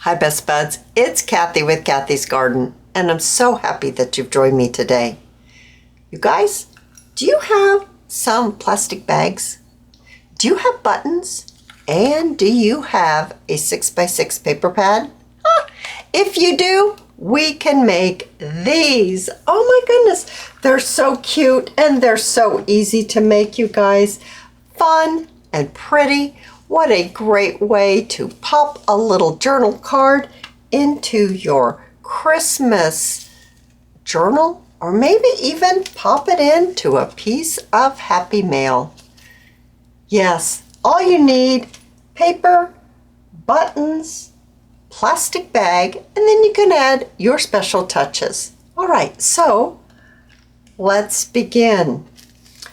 Hi Best Buds, it's Cathy with Cathy's Garden, and I'm so happy that you've joined me today. You guys, do you have some plastic bags? Do you have buttons? And do you have a 6x6 paper pad? If you do, we can make these. Oh my goodness, they're so cute and they're so easy to make, you guys. Fun and pretty. What a great way to pop a little journal card into your Christmas journal, or maybe even pop it into a piece of Happy Mail. Yes, all you need, paper, buttons, plastic bag, and then you can add your special touches. All right, so let's begin.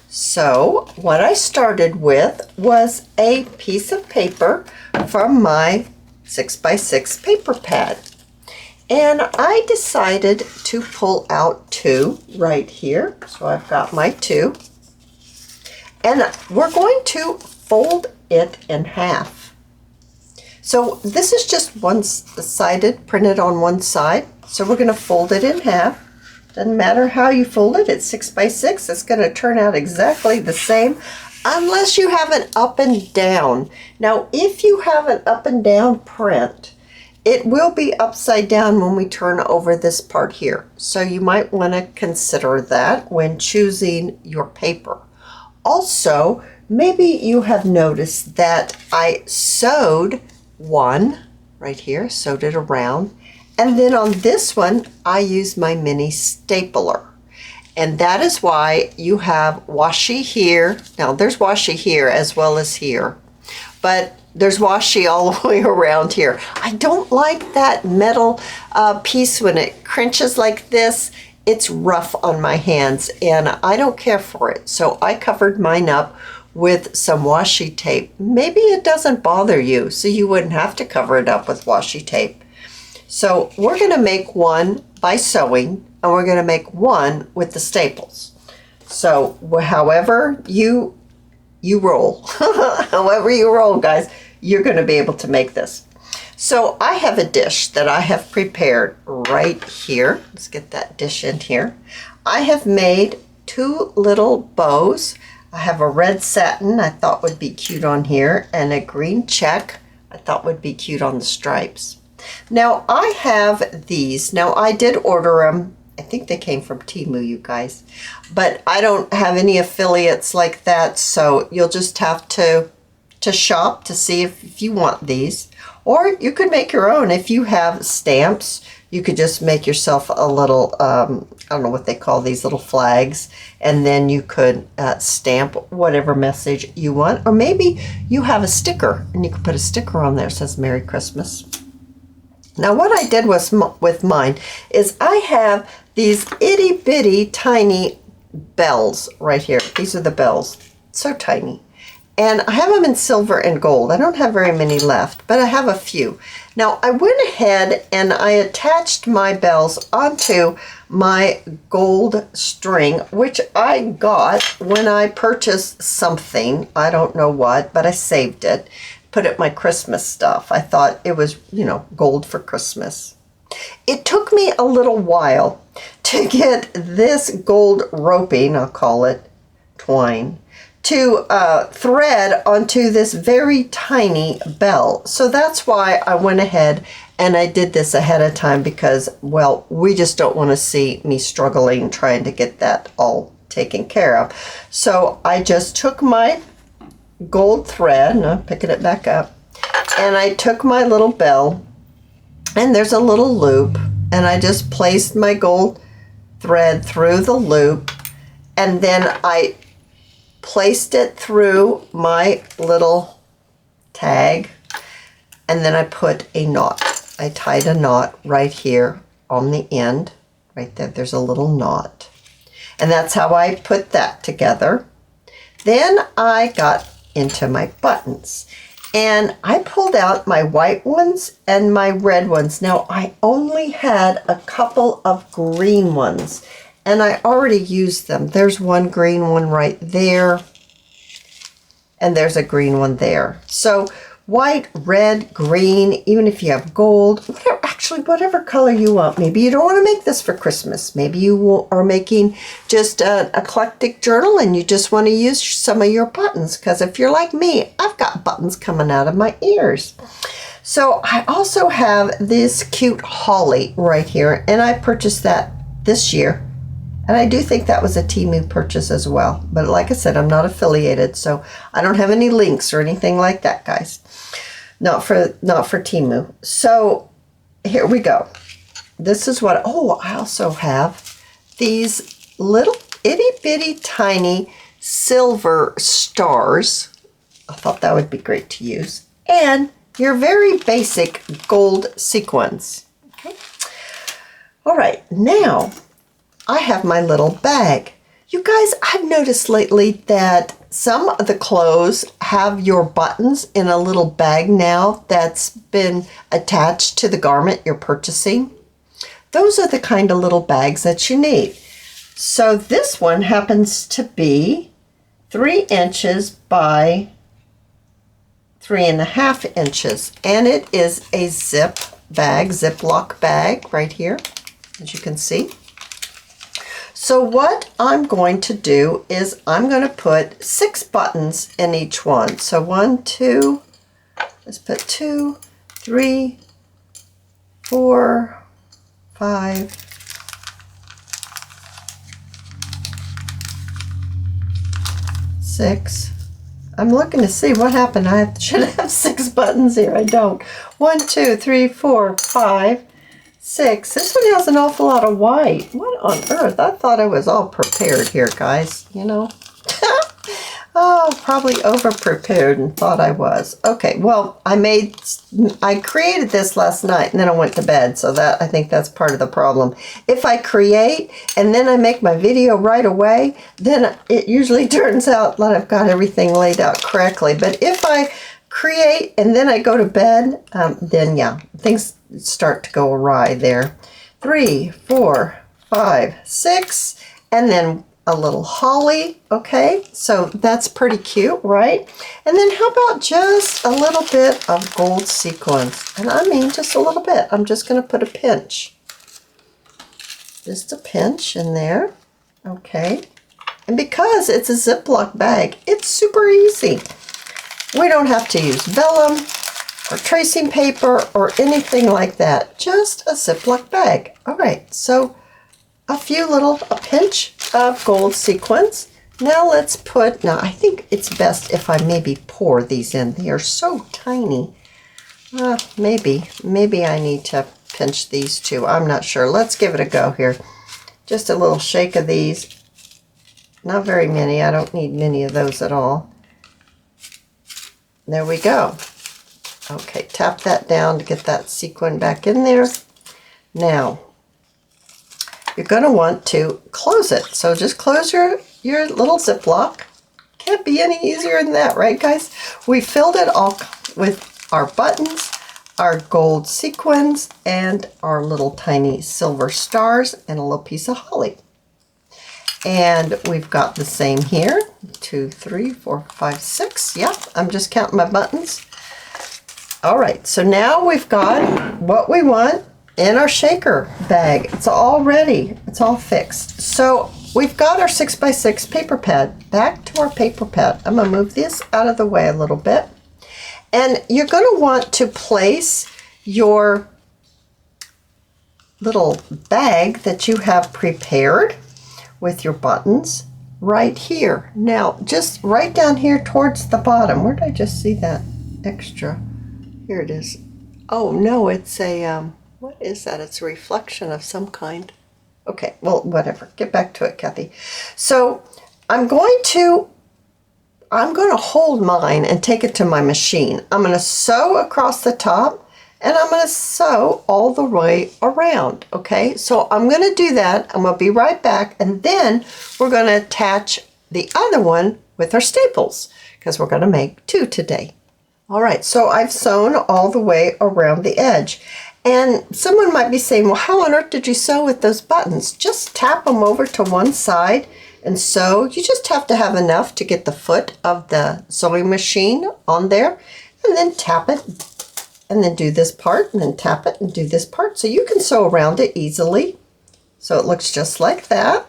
So what I started with was a piece of paper from my 6x6 paper pad. And I decided to pull out two right here. So I've got my two. And we're going to fold it in half. So this is just one-sided, printed on one side. So we're going to fold it in half. Doesn't matter how you fold it, it's 6x6. It's going to turn out exactly the same unless you have an up and down. Now, if you have an up and down print, it will be upside down when we turn over this part here. So you might want to consider that when choosing your paper. Also, maybe you have noticed that I sewed one right here, sewed it around. And then on this one, I use my mini stapler. And that is why you have washi here. Now, there's washi here as well as here. But there's washi all the way around here. I don't like that metal piece when it crunches like this. It's rough on my hands, and I don't care for it. So I covered mine up with some washi tape. Maybe it doesn't bother you, so you wouldn't have to cover it up with washi tape. So we're going to make one by sewing, and we're going to make one with the staples. So however you roll, however you roll, guys, you're going to be able to make this. So I have a dish that I have prepared right here. Let's get that dish in here. I have made two little bows. I have a red satin I thought would be cute on here, and a green check I thought would be cute on the stripes. Now I have these. Now I did order them. I think they came from Temu, you guys. But I don't have any affiliates like that, so you'll just have to shop to see if you want these. Or you could make your own. If you have stamps, you could just make yourself a little, I don't know what they call these little flags, and then you could stamp whatever message you want. Or maybe you have a sticker, and you could put a sticker on there that says Merry Christmas. Now what I did was with mine is I have these itty bitty tiny bells right here. These are the bells, so tiny. And I have them in silver and gold. I don't have very many left, but I have a few. Now I went ahead and I attached my bells onto my gold string, which I got when I purchased something. I don't know what, but I saved it. Put it my Christmas stuff. I thought it was, gold for Christmas. It took me a little while to get this gold roping, I'll call it twine, to thread onto this very tiny bell. So that's why I went ahead and I did this ahead of time because, well, we just don't want to see me struggling trying to get that all taken care of. So I just took my gold thread, and I'm picking it back up, and I took my little bell, and there's a little loop, and I just placed my gold thread through the loop, and then I placed it through my little tag, and then I put a knot. I tied a knot right here on the end, right there. There's a little knot, and that's how I put that together. Then I got into my buttons, and I pulled out my white ones and my red ones. Now I only had a couple of green ones, and I already used them. There's one green one right there, and there's a green one there. So white, red, green, even if you have gold, whatever, actually whatever color you want. Maybe you don't want to make this for Christmas. Maybe you are making just an eclectic journal and you just want to use some of your buttons, because if you're like me, I've got buttons coming out of my ears. So I also have this cute holly right here, and I purchased that this year. And I do think that was a Temu purchase as well. But like I said, I'm not affiliated, so I don't have any links or anything like that, guys. Not for Temu. So here we go. This is what, oh, I also have these little itty bitty tiny silver stars. I thought that would be great to use. And your very basic gold sequins. Okay. All right, now I have my little bag. You guys, I've noticed lately that some of the clothes have your buttons in a little bag now that's been attached to the garment you're purchasing. Those are the kind of little bags that you need. So this one happens to be 3 inches by 3.5 inches. And it is a zip bag, Ziploc bag right here, as you can see. So what I'm going to do is I'm going to put 6 buttons in each one. So 1, 2, let's put 2, 3, 4, 5, 6. I'm looking to see what happened. I should have 6 buttons here. I don't. 1, 2, 3, 4, 5, 6. This one has an awful lot of white. What on earth? I thought I was all prepared here, guys. You know? Oh, probably over-prepared and thought I was. Okay, well, I created this last night and then I went to bed, so that I think that's part of the problem. If I create and then I make my video right away, then it usually turns out that I've got everything laid out correctly. But if I create and then I go to bed, then yeah, things start to go awry there. 3, 4, 5, 6, and then a little holly. Okay, so that's pretty cute, right? And then how about just a little bit of gold sequins? And I mean just a little bit. I'm just going to put a pinch. Just a pinch in there. Okay. And because it's a Ziploc bag, it's super easy. We don't have to use vellum or tracing paper or anything like that. Just a Ziploc bag. All right, so a pinch of gold sequins. Now let's put, I think it's best if I maybe pour these in. They are so tiny. Maybe I need to pinch these too. I'm not sure. Let's give it a go here. Just a little shake of these. Not very many. I don't need many of those at all. There we go. Okay, tap that down to get that sequin back in there. Now, you're going to want to close it. So just close your little Ziploc. Can't be any easier than that, right, guys? We filled it all with our buttons, our gold sequins, and our little tiny silver stars, and a little piece of holly. And we've got the same here. 2, 3, 4, 5, 6. Yep, I'm just counting my buttons. All right, so now we've got what we want in our shaker bag. It's all ready. It's all fixed. So we've got our 6x6 paper pad. Back to our paper pad. I'm going to move this out of the way a little bit. And you're going to want to place your little bag that you have prepared with your buttons right here. Now, just right down here towards the bottom. Where did I just see that extra? Here it is. Oh, no, it's a, what is that? It's a reflection of some kind. Okay, well, whatever. Get back to it, Cathy. So I'm going to hold mine and take it to my machine. I'm going to sew across the top, and I'm going to sew all the way around, okay? So I'm going to do that. I'm going to be right back, and then we're going to attach the other one with our staples, because we're going to make 2 today. All right, so I've sewn all the way around the edge. And someone might be saying, well, how on earth did you sew with those buttons? Just tap them over to one side and sew. You just have to have enough to get the foot of the sewing machine on there. and then tap it, and then do this part, and then tap it and do this part. So you can sew around it easily. So it looks just like that.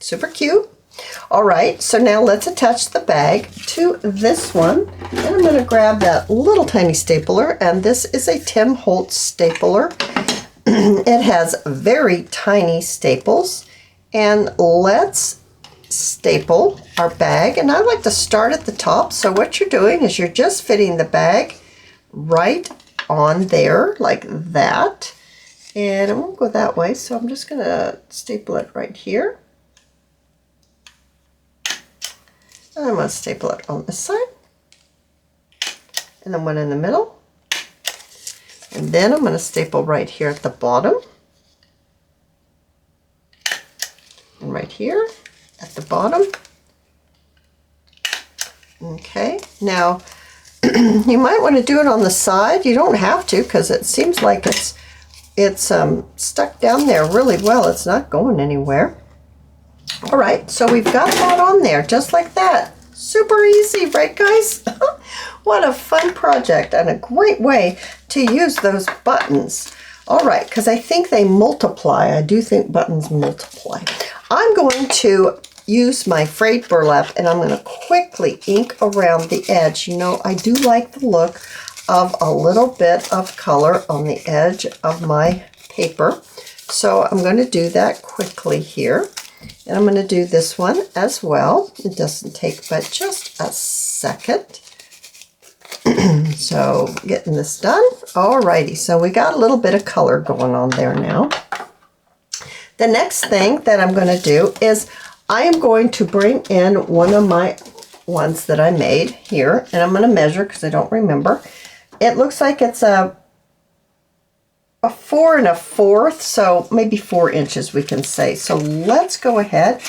Super cute. All right, so now let's attach the bag to this one. And I'm going to grab that little tiny stapler, and this is a Tim Holtz stapler. It has very tiny staples, and let's staple our bag. And I like to start at the top. So what you're doing is you're just fitting the bag right on there like that. And it won't go that way, so I'm just going to staple it right here. And I'm going to staple it on this side. And then one in the middle. And then I'm going to staple right here at the bottom. And right here at the bottom. Okay, now you might want to do it on the side. You don't have to, because it seems like it's stuck down there really well. It's not going anywhere. All right, so we've got that on there just like that. Super easy, right guys? What a fun project and a great way to use those buttons. All right, because I think they multiply. I do think buttons multiply. I'm going to use my frayed burlap, and I'm going to quickly ink around the edge. You know, I do like the look of a little bit of color on the edge of my paper. So I'm going to do that quickly here. And I'm going to do this one as well. It doesn't take but just a second. So getting this done. Alrighty, so we got a little bit of color going on there now. The next thing that I'm going to do is I am going to bring in one of my ones that I made here, and I'm going to measure because I don't remember. It looks like it's a 4 1/4, so maybe 4 inches we can say. So let's go ahead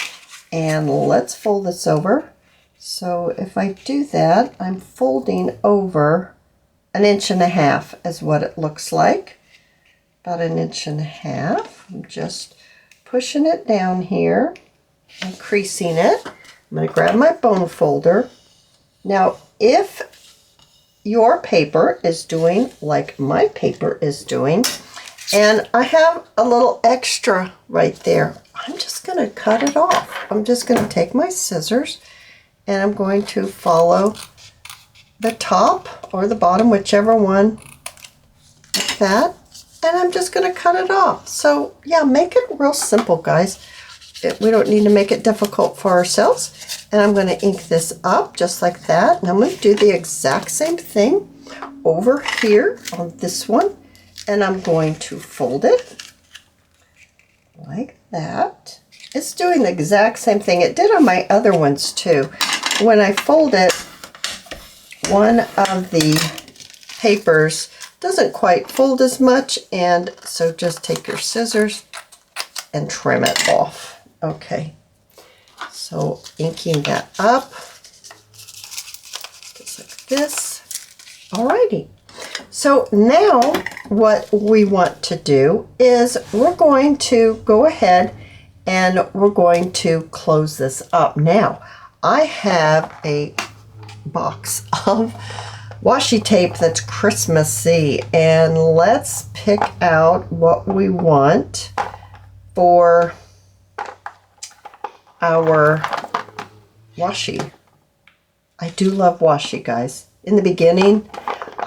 and let's fold this over. So if I do that, I'm folding over 1.5 inches is what it looks like. About 1.5 inches. I'm just pushing it down here and creasing it. I'm going to grab my bone folder. Now, if your paper is doing like my paper is doing, and I have a little extra right there, I'm just going to cut it off. I'm just going to take my scissors and I'm going to follow the top or the bottom, whichever one, like that, and I'm just going to cut it off. So yeah, make it real simple, guys. We don't need to make it difficult for ourselves. And I'm going to ink this up just like that. And I'm going to do the exact same thing over here on this one. And I'm going to fold it like that. It's doing the exact same thing. It did on my other ones too. When I fold it, one of the papers doesn't quite fold as much, and so just take your scissors and trim it off. Okay, so inking that up just like this. Alrighty. So now what we want to do is we're going to go ahead and we're going to close this up. Now, I have a box of washi tape that's Christmassy, and let's pick out what we want for our washi. I do love washi, guys. In the beginning,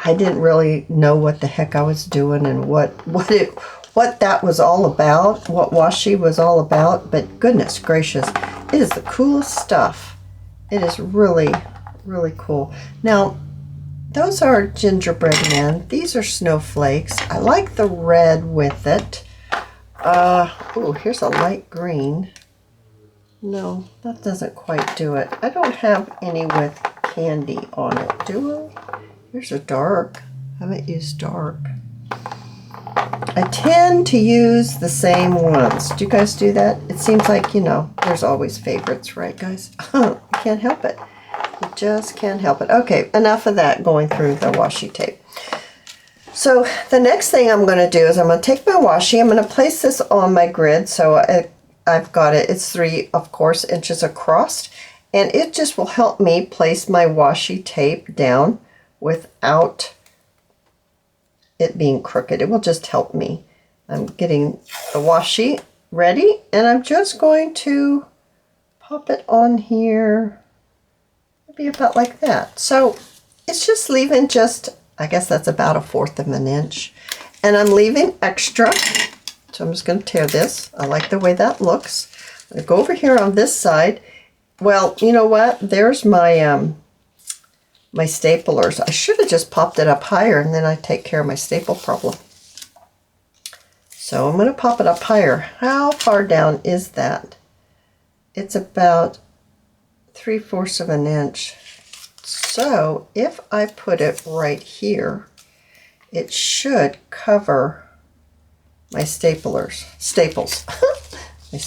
I didn't really know what the heck I was doing and what that was all about, what washi was all about, but goodness gracious, it is the coolest stuff. It is really, really cool. Now, those are gingerbread men. These are snowflakes. I like the red with it. Oh, here's a light green. No, that doesn't quite do it. I don't have any with candy on it, do I? Here's a dark. I haven't used dark. I tend to use the same ones. Do you guys do that? It seems like, you know, there's always favorites, right, guys? You can't help it. You just can't help it. Okay, enough of that going through the washi tape. So the next thing I'm going to do is I'm going to take my washi. I'm going to place this on my grid. So I've got it. It's 3, of course, inches across. And it just will help me place my washi tape down without it being crooked. It will just help me. I'm getting the washi ready, and I'm just going to pop it on here, maybe about like that. So it's just leaving just, I guess that's about 1/4 of an inch. And I'm leaving extra. So I'm just going to tear this. I like the way that looks. I'm going to go over here on this side. Well, you know what? There's my my staplers. I should have just popped it up higher, and then I take care of my staple problem. So I'm going to pop it up higher. How far down is that? It's about 3/4 of an inch. So if I put it right here, it should cover my staples. My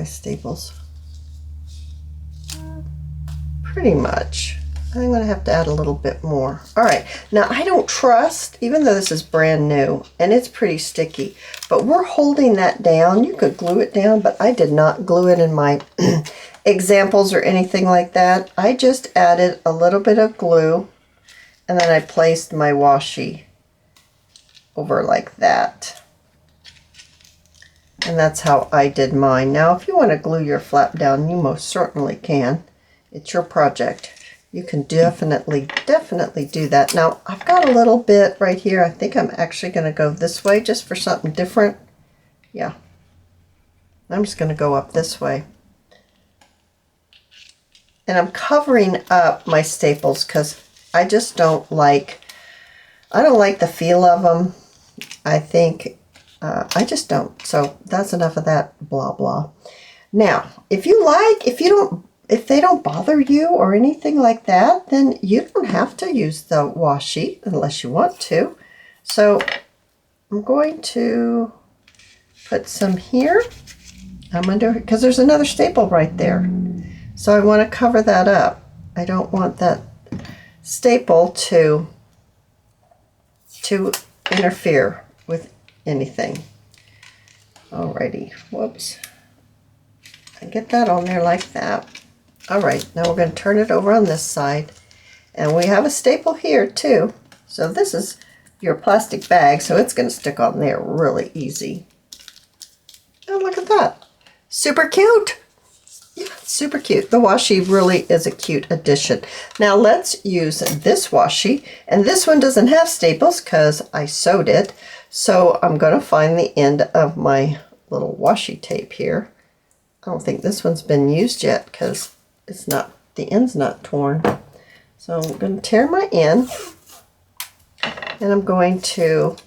staples. Pretty much. I'm going to have to add a little bit more. All right, now I don't trust, even though this is brand new and it's pretty sticky, but we're holding that down. You could glue it down, but I did not glue it in my examples or anything like that. I just added a little bit of glue, and then I placed my washi over like that. And that's how I did mine. Now, if you want to glue your flap down, you most certainly can. It's your project. You can definitely do that. Now, I've got a little bit right here. I think I'm actually going to go this way just for something different. Yeah. I'm just going to go up this way. And I'm covering up my staples because I just don't like, the feel of them. I think, I just don't. So that's enough of that blah, blah. Now, if they don't bother you or anything like that, then you don't have to use the washi unless you want to. So I'm going to put some here. I'm going to, because there's another staple right there. So I want to cover that up. I don't want that staple to interfere with anything. Alrighty, whoops. I get that on there like that. All right, now we're going to turn it over on this side. And we have a staple here too. So this is your plastic bag, so it's going to stick on there really easy. Oh, look at that. Super cute. Yeah, super cute. The washi really is a cute addition. Now let's use this washi. And this one doesn't have staples because I sewed it. So I'm going to find the end of my little washi tape here. I don't think this one's been used yet because it's not, the end's not torn. So I'm going to tear my end, and I'm going to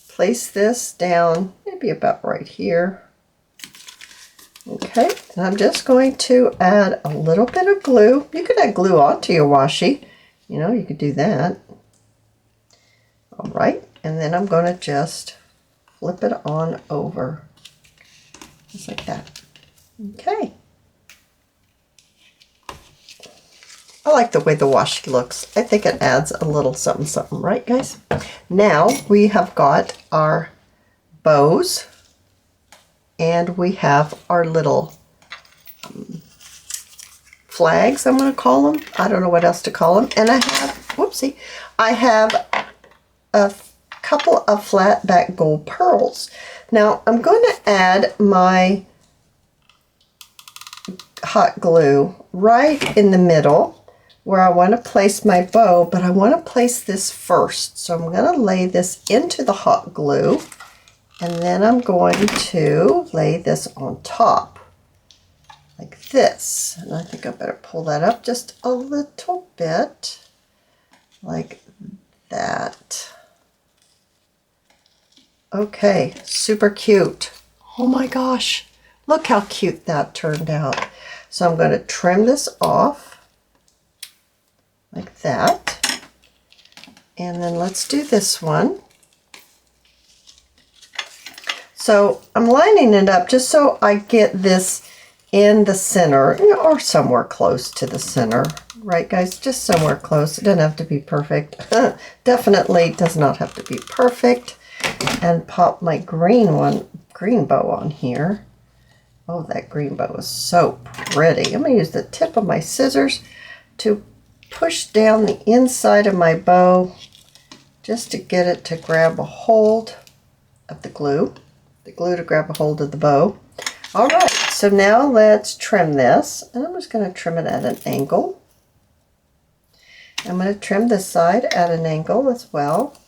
place this down maybe about right here. Okay, and I'm just going to add a little bit of glue. You could add glue onto your washi. You know, you could do that. All right, and then I'm going to just flip it on over. Just like that. Okay. I like the way the washi looks. I think it adds a little something, something, right, guys? Now we have got our bows, and we have our little flags, I'm going to call them. I don't know what else to call them. And I have, whoopsie, I have a couple of flat back gold pearls. Now I'm going to add my hot glue right in the middle where I want to place my bow, but I want to place this first. So I'm going to lay this into the hot glue, and then I'm going to lay this on top like this. And I think I better pull that up just a little bit like that. Okay, super cute. Oh my gosh, look how cute that turned out. So I'm going to trim this off like that. And then let's do this one. So I'm lining it up just so I get this in the center, or somewhere close to the center. Right, guys? Just somewhere close. It doesn't have to be perfect. Definitely does not have to be perfect. And pop my green bow on here. Oh, that green bow is so pretty. I'm going to use the tip of my scissors to push down the inside of my bow just to get it to grab a hold of the glue to grab a hold of the bow. All right, so now let's trim this, and I'm just going to trim it at an angle. I'm going to trim this side at an angle as well.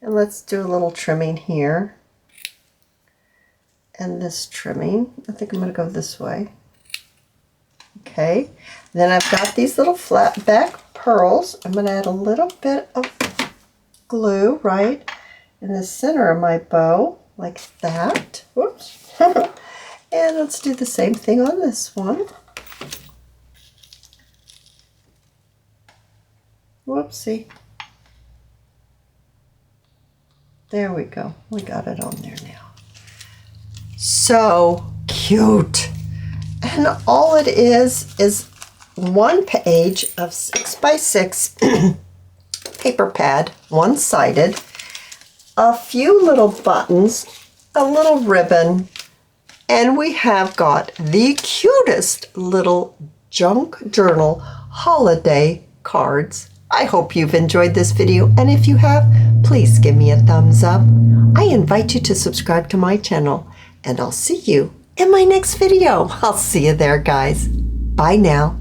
And let's do a little trimming here. And this trimming, I think I'm going to go this way. Okay, then I've got these little flat back pearls. I'm going to add a little bit of glue right in the center of my bow, like that. Whoops. And let's do the same thing on this one. Whoopsie. There we go. We got it on there now. So cute. And all it is one page of 6x6 paper pad, one-sided, a few little buttons, a little ribbon, and we have got the cutest little junk journal holiday cards. I hope you've enjoyed this video, and if you have, please give me a thumbs up. I invite you to subscribe to my channel, and I'll see you in my next video. I'll see you there, guys. Bye now.